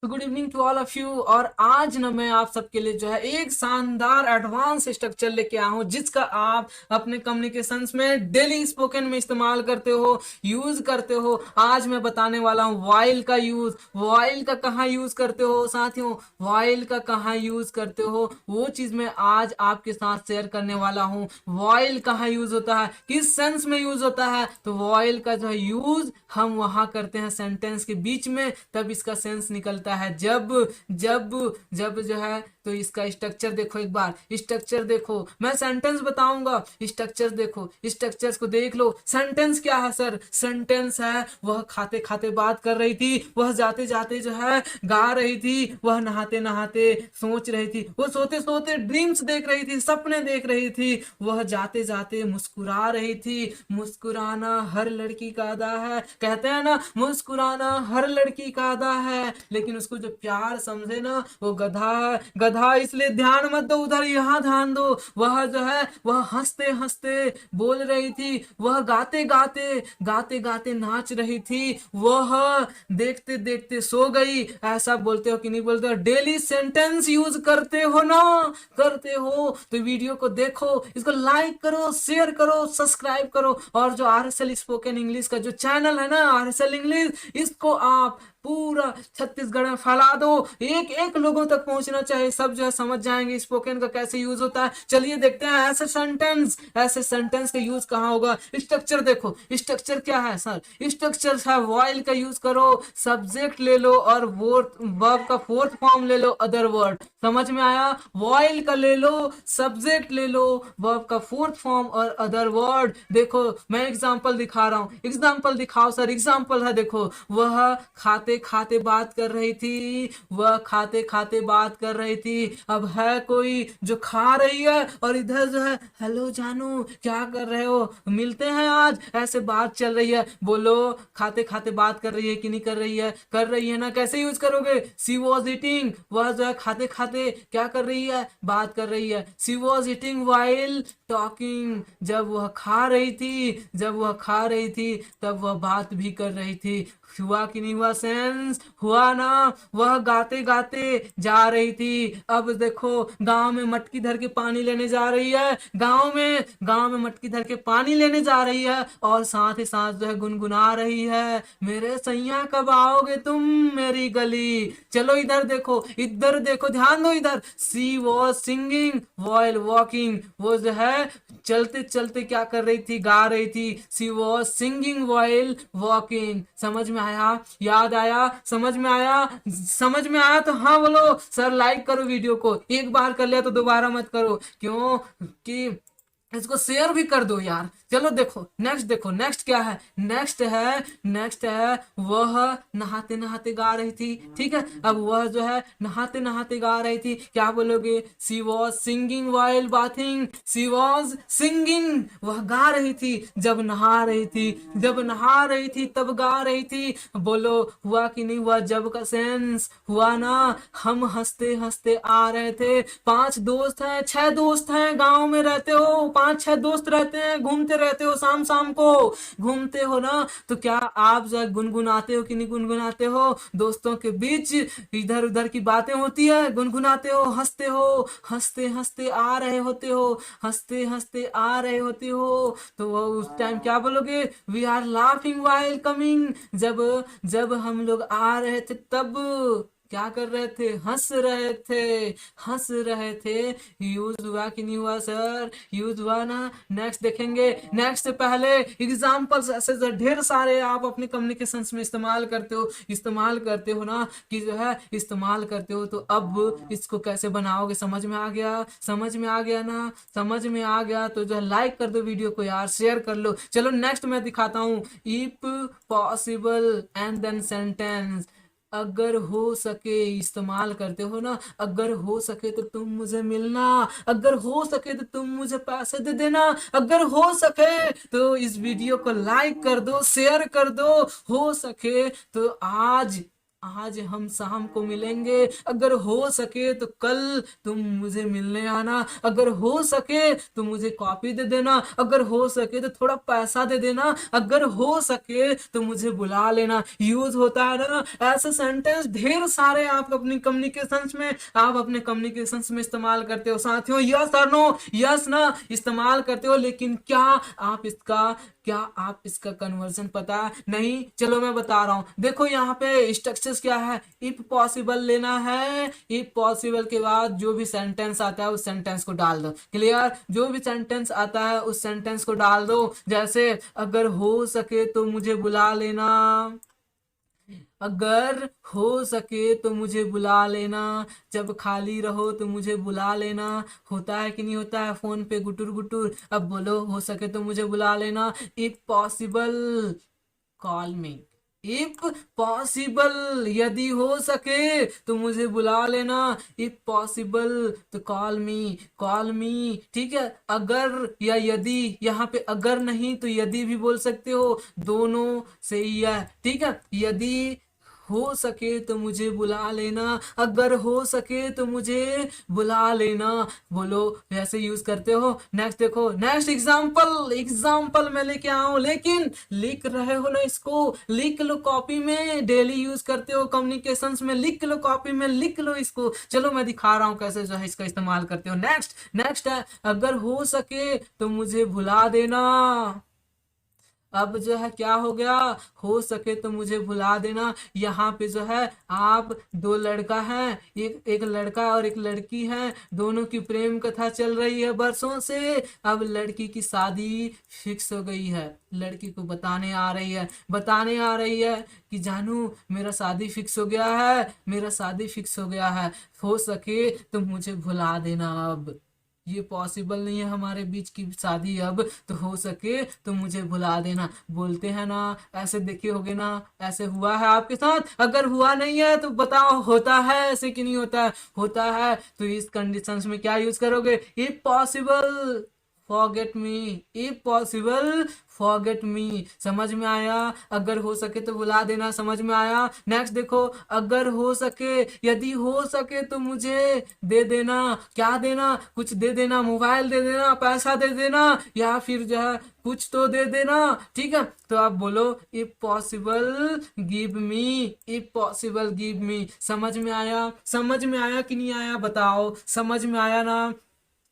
तो good evening to all of you. और आज ना मैं आप सबके लिए जो है एक शानदार एडवांस स्ट्रक्चर लेके आया हूँ जिसका आप अपने कम्युनिकेशंस में डेली स्पोकन में इस्तेमाल करते हो, यूज करते हो। आज मैं बताने वाला हूँ वाइल का यूज। वाइल का कहाँ यूज करते हो साथियों, वाइल का कहाँ यूज करते हो, वो चीज मैं आज आपके साथ शेयर करने वाला हूँ। वाइल कहाँ यूज होता है, किस सेंस में यूज होता है, तो वाइल का जो है यूज हम वहां करते हैं सेंटेंस के बीच में, तब इसका सेंस निकलता है। जब जब जब जो है, तो इसका स्ट्रक्चर देखो, एक बार स्ट्रक्चर देखो, मैं सेंटेंस बताऊंगा, स्ट्रक्चर देखो, स्ट्रक्चर्स को देख लो। सेंटेंस क्या है सर, सेंटेंस है वह खाते खाते बात कर रही थी, वह जाते जाते जो है गा रही थी, वह नहाते नहाते सोच रही थी, वह सोते सोते ड्रीम्स देख रही थी, सपने देख रही थी, वह जाते जाते मुस्कुरा रही थी। मुस्कुराना हर लड़की का अदा है, कहते हैं ना, मुस्कुराना हर लड़की का अदा है, लेकिन उसको जो प्यार समझे ना वो गधा है। गधा इसलिए ध्यान मत दो उधर, यहाँ ध्यान दो। वह जो है वह हंसते हंसते बोल रही थी, वह गाते गाते गाते गाते नाच रही थी, वह देखते देखते सो गई। ऐसा बोलते हो कि नहीं बोलते हो? डेली सेंटेंस यूज करते हो ना, करते हो तो वीडियो को देखो, इसको लाइक करो, शेयर करो, सब्सक्राइब करो। और जो RSL स्पोकन इंग्लिश का जो चैनल है ना, RSL इंग्लिश, इसको आप पूरा छत्तीसगढ़ में फैला दो। एक एक लोगों तक पहुंचना चाहिए, सब जो है समझ जाएंगे स्पोकन का कैसे यूज होता है। चलिए देखते हैं ऐसे सेंटेंस का यूज कहाँ होगा। स्ट्रक्चर देखो, स्ट्रक्चर क्या है सर, स्ट्रक्चर है वाइल का यूज करो, सब्जेक्ट ले लो और वर्ब का फोर्थ फॉर्म ले लो, अदर वर्ड। समझ में आया? वाइल का ले लो, सब्जेक्ट ले लो, वर्ब का फोर्थ फॉर्म और अदर वर्ड। देखो मैं एग्जांपल दिखा रहा हूँ, एग्जांपल दिखाओ सर। एग्जांपल है देखो, वह खाते खाते बात कर रही थी, वह खाते खाते बात कर रही थी। अब है कोई जो खा रही है और इधर जो है हेलो जानू क्या कर रहे हो, मिलते हैं आज, ऐसे बात चल रही है। बोलो खाते खाते बात कर रही है कि नहीं कर रही है? कर रही है ना। कैसे यूज करोगे? सी वॉज ईटिंग, वह जो है खाते खाते क्या कर रही है, बात कर रही है। सी वॉज ईटिंग वाइल टॉकिंग, जब वह खा रही थी, जब वह खा रही थी तब वह बात भी कर रही थी। हुआ कि नहीं हुआ सेंस? हुआ ना। वह गाते गाते जा रही थी। अब देखो गांव में मटकी धर के पानी लेने जा रही है, गांव में मटकी धर के पानी लेने जा रही है और साथ ही साथ जो है गुनगुना रही है, मेरे सैया कब आओगे तुम मेरी गली। चलो इधर देखो, इधर देखो, ध्यान दो इधर। सी वॉज सिंगिंग व्हाइल वॉकिंग, वो जो है चलते चलते क्या कर रही थी, गा रही थी। सी वॉज सिंगिंग व्हाइल वॉकिंग। समझ में आया? याद आया? समझ में आया? समझ में आया तो हाँ बोलो सर। लाइक करो वीडियो को, एक बार कर लिया तो दोबारा मत करो, क्यों कि इसको शेयर भी कर दो यार। चलो देखो नेक्स्ट, देखो नेक्स्ट क्या है, नेक्स्ट है वह नहाते नहाते गा रही थी। ठीक है, अब वह जो है नहाते नहाते गा रही थी, क्या बोलोगे? She was singing while bathing, she was singing, वह गा रही थी जब नहा रही थी, जब नहा रही थी तब गा रही थी। बोलो हुआ कि नहीं हुआ? जब का सेंस हुआ ना। हम हंसते हंसते आ रहे थे, 5 दोस्त हैं, 6 दोस्त हैं, गांव में रहते हो, 5 6 दोस्त रहते हैं, घूमते रहते हो, शाम शाम को घूमते हो ना, तो क्या आप जो गुनगुनाते हो कि नहीं गुनगुनाते हो? दोस्तों के बीच इधर उधर की बातें होती है, गुनगुनाते हो, हंसते हो, हंसते हंसते आ रहे होते हो, हंसते हंसते आ रहे होते हो। तो वो उस टाइम क्या बोलोगे? We are laughing while coming, जब जब हम लोग आ रहे थे तब क्या कर रहे थे? हंस रहे थे, हंस रहे थे। यूज हुआ कि नहीं हुआ सर? यूज हुआ ना। नेक्स्ट देखेंगे, नेक्स्ट से पहले एग्जाम्पल्स ऐसे जो ढेर सारे आप अपने कम्युनिकेशन में इस्तेमाल करते हो ना, कि जो है इस्तेमाल करते हो। तो अब इसको कैसे बनाओगे? समझ में आ गया? समझ में आ गया ना? समझ में आ गया तो जो है लाइक कर दो वीडियो को यार, शेयर कर लो। चलो नेक्स्ट मैं दिखाता हूँ। If possible and then sentence, अगर हो सके इस्तेमाल करते हो ना। अगर हो सके तो तुम मुझे मिलना, अगर हो सके तो तुम मुझे पैसे दे देना, अगर हो सके तो इस वीडियो को लाइक कर दो, शेयर कर दो, हो सके तो आज आज हम शाम को मिलेंगे, अगर हो सके तो कल तुम मुझे मिलने आना, अगर हो सके तो मुझे कॉपी दे देना, अगर हो सके तो थोड़ा पैसा दे देना, अगर हो सके तो मुझे बुला लेना। यूज होता है ना ऐसे सेंटेंस ढेर सारे आप अपनी कम्युनिकेशंस में, आप अपने कम्युनिकेशंस में इस्तेमाल करते हो साथियों। यस और नो, यस ना इस्तेमाल करते हो, लेकिन क्या आप इसका कन्वर्जन पता है? नहीं, चलो मैं बता रहा हूं। देखो यहाँ पे स्ट्रक्चर्स क्या है, इफ पॉसिबल लेना है, इफ पॉसिबल के बाद जो भी सेंटेंस आता है उस सेंटेंस को डाल दो। क्लियर? जो भी सेंटेंस आता है उस सेंटेंस को डाल दो। जैसे अगर हो सके तो मुझे बुला लेना, अगर हो सके तो मुझे बुला लेना, जब खाली रहो तो मुझे बुला लेना। होता है कि नहीं होता है फोन पे गुटुर गुटुर? अब बोलो हो सके तो मुझे बुला लेना। If possible call me, if possible यदि हो सके तो मुझे बुला लेना, इफ पॉसिबल तो कॉल मी। ठीक है, अगर या यदि, यहाँ पे अगर नहीं तो यदि भी बोल सकते हो, दोनों सही है। ठीक है, यदि हो सके तो मुझे बुला लेना, अगर हो सके तो मुझे बुला लेना। बोलो ऐसे यूज करते हो। नेक्स्ट देखो, नेक्स्ट एग्जांपल, एग्जांपल मैं लेके आऊं, लेकिन लिख रहे हो ना इसको, लिख लो कॉपी में, डेली यूज करते हो कम्युनिकेशंस में, लिख लो कॉपी में, लिख लो इसको। चलो मैं दिखा रहा हूं कैसे जो है इसका इस्तेमाल करते हो। नेक्स्ट नेक्स्ट है, अगर हो सके तो मुझे भुला देना। अब जो है क्या हो गया, हो सके तो मुझे भुला देना। यहाँ पे जो है आप दो लड़का है, एक एक लड़का और एक लड़की है, दोनों की प्रेम कथा चल रही है बरसों से। अब लड़की की शादी फिक्स हो गई है, लड़की को बताने आ रही है, बताने आ रही है कि जानू मेरा शादी फिक्स हो गया है, मेरा शादी फिक्स हो गया है, हो सके तो मुझे भुला देना। अब ये पॉसिबल नहीं है हमारे बीच की शादी, अब तो हो सके तो मुझे भुला देना। बोलते हैं ना, ऐसे देखे होगे ना, ऐसे हुआ है आपके साथ? अगर हुआ नहीं है तो बताओ होता है ऐसे कि नहीं होता है? होता है। तो इस कंडीशंस में क्या यूज करोगे? If possible forget me, if possible forget me. समझ में आया? अगर हो सके तो बुला देना, समझ में आया? नेक्स्ट देखो, अगर हो सके, यदि हो सके तो मुझे दे देना। क्या देना? कुछ दे देना, मोबाइल दे देना, पैसा दे देना, या फिर जो है कुछ तो दे देना। ठीक है, तो आप बोलो if possible give me, if possible give me. समझ में आया? समझ में आया कि नहीं आया बताओ? समझ में आया ना?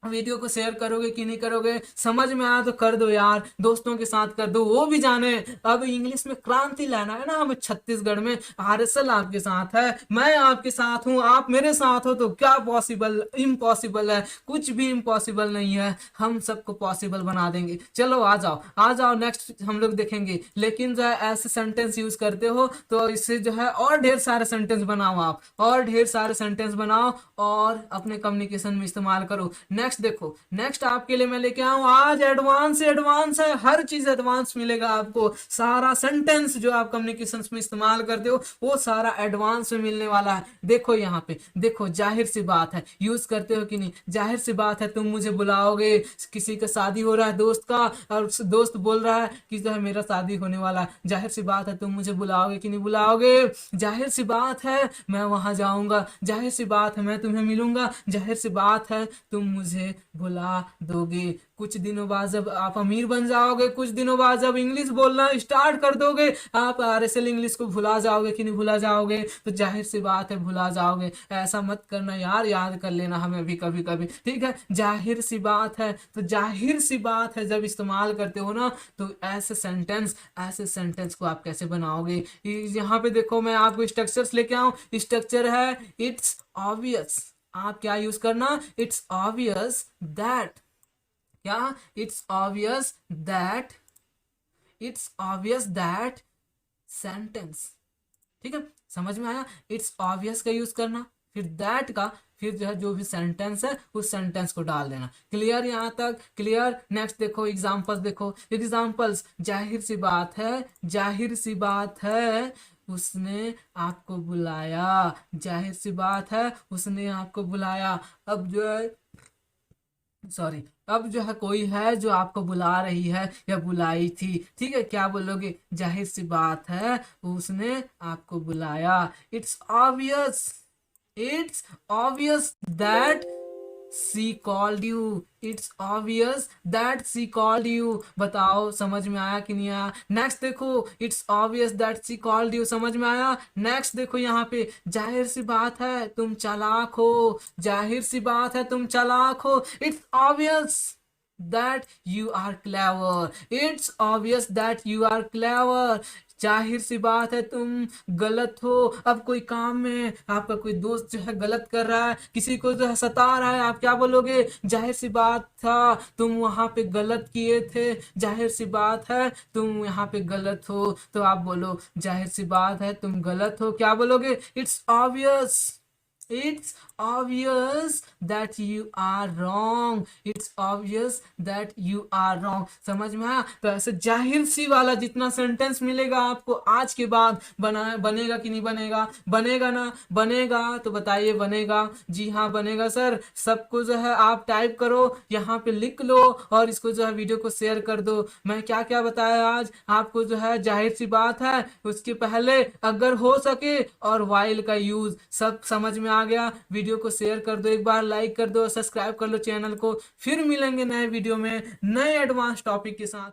वीडियो को शेयर करोगे कि नहीं करोगे? समझ में आया तो कर दो यार, दोस्तों के साथ कर दो, वो भी जाने। अब इंग्लिश में क्रांति लाना है ना हमें छत्तीसगढ़ में। आरएसएल आपके साथ है, मैं आपके साथ हूँ, आप मेरे साथ हो, तो क्या पॉसिबल इम्पॉसिबल है? कुछ भी इम्पॉसिबल नहीं है, हम सबको पॉसिबल बना देंगे। चलो आ जाओ, आ जाओ, नेक्स्ट हम लोग देखेंगे। लेकिन जो है ऐसे सेंटेंस यूज करते हो तो इससे जो है और ढेर सारे सेंटेंस बनाओ आप, और ढेर सारे सेंटेंस बनाओ और अपने कम्युनिकेशन में इस्तेमाल करो। नेक्स्ट देखो, नेक्स्ट आपके लिए मैं लेके आऊं आज एडवांस, एडवांस है, हर चीज एडवांस मिलेगा आपको। सारा सेंटेंस जो आप कम्युनिकेशन में इस्तेमाल करते हो वो सारा एडवांस में मिलने वाला है। देखो यहाँ पे देखो, जाहिर सी बात है, यूज करते हो कि नहीं? जाहिर सी बात है, तुम मुझे बुलाओगे, किसी का शादी हो रहा है दोस्त का, और दोस्त बोल रहा है कि जो है मेरा शादी होने वाला है, जाहिर सी बात है तुम मुझे बुलाओगे कि नहीं बुलाओगे? जाहिर सी बात है मैं वहां जाऊंगा, जाहिर सी बात है मैं तुम्हें मिलूंगा, जाहिर सी बात है तुम मुझे भुला दोगे। कुछ दिनों बाद जब आप अमीर बन जाओगे, कुछ दिनों बाद जब इंग्लिश बोलना स्टार्ट कर दोगे, आप आरएसएल इंग्लिश को भुला जाओगे कि नहीं भुला जाओगे? तो जाहिर सी बात है भुला जाओगे। ऐसा मत करना यार, याद कर लेना हमें भी कभी कभी। ठीक है, जाहिर सी बात है, तो जाहिर सी बात है जब इस्तेमाल करते हो ना, तो ऐसे सेंटेंस को आप कैसे बनाओगे? यहाँ पे देखो मैं आपको स्ट्रक्चर्स लेके आऊं। स्ट्रक्चर है इट्स ऑब्वियस। आप क्या यूज करना? इट्स ऑब्वियस दैट, क्या? It's obvious that, it's obvious that sentence. ठीक है, समझ में आया? इट्स ऑब्वियस का यूज करना, फिर दैट का, फिर जो है जो भी सेंटेंस है उस सेंटेंस को डाल देना। क्लियर यहाँ तक? क्लियर? नेक्स्ट देखो एग्जांपल्स, देखो एग्जांपल्स। जाहिर सी बात है, जाहिर सी बात है उसने आपको बुलाया, जाहिर सी बात है उसने आपको बुलाया। अब जो है सॉरी, अब जो है कोई है जो आपको बुला रही है या बुलाई थी, ठीक है, क्या बोलोगे? जाहिर सी बात है उसने आपको बुलाया। It's obvious, it's obvious that she called you, it's obvious that she called you. बताओ समझ में आया कि नहीं आया? नेक्स्ट देखो, it's obvious that she called you, समझ में आया? नेक्स्ट देखो यहाँ पे, जाहिर सी बात है तुम चालाक हो, जाहिर सी बात है तुम चालाक हो। It's obvious that you are clever, it's obvious that you are clever। जाहिर सी बात है तुम गलत हो। अब कोई काम में आपका कोई दोस्त जो है गलत कर रहा है, किसी को जो है सता रहा है, आप क्या बोलोगे? जाहिर सी बात था तुम वहां पे गलत किए थे, जाहिर सी बात है तुम यहाँ पे गलत हो। तो आप बोलो जाहिर सी बात है तुम गलत हो, क्या बोलोगे? It's obvious, it's obvious that you are wrong, it's obvious that you are wrong। समझ में आया? तो ऐसे जाहिर सी वाला जितना सेंटेंस मिलेगा आपको आज के बाद बनेगा कि नहीं बनेगा? बनेगा ना? बनेगा तो बताइए बनेगा? जी हाँ बनेगा सर। सबको जो है आप टाइप करो, यहाँ पे लिख लो और इसको जो है वीडियो को शेयर कर दो। मैं क्या क्या बताया आज आपको? जो है जाहिर सी बात है, उसके पहले अगर हो सके और वाइल का यूज, सब समझ में आ गया? वीडियो को शेयर कर दो, एक बार लाइक कर दो, सब्सक्राइब कर लो चैनल को। फिर मिलेंगे नए वीडियो में नए एडवांस टॉपिक के साथ।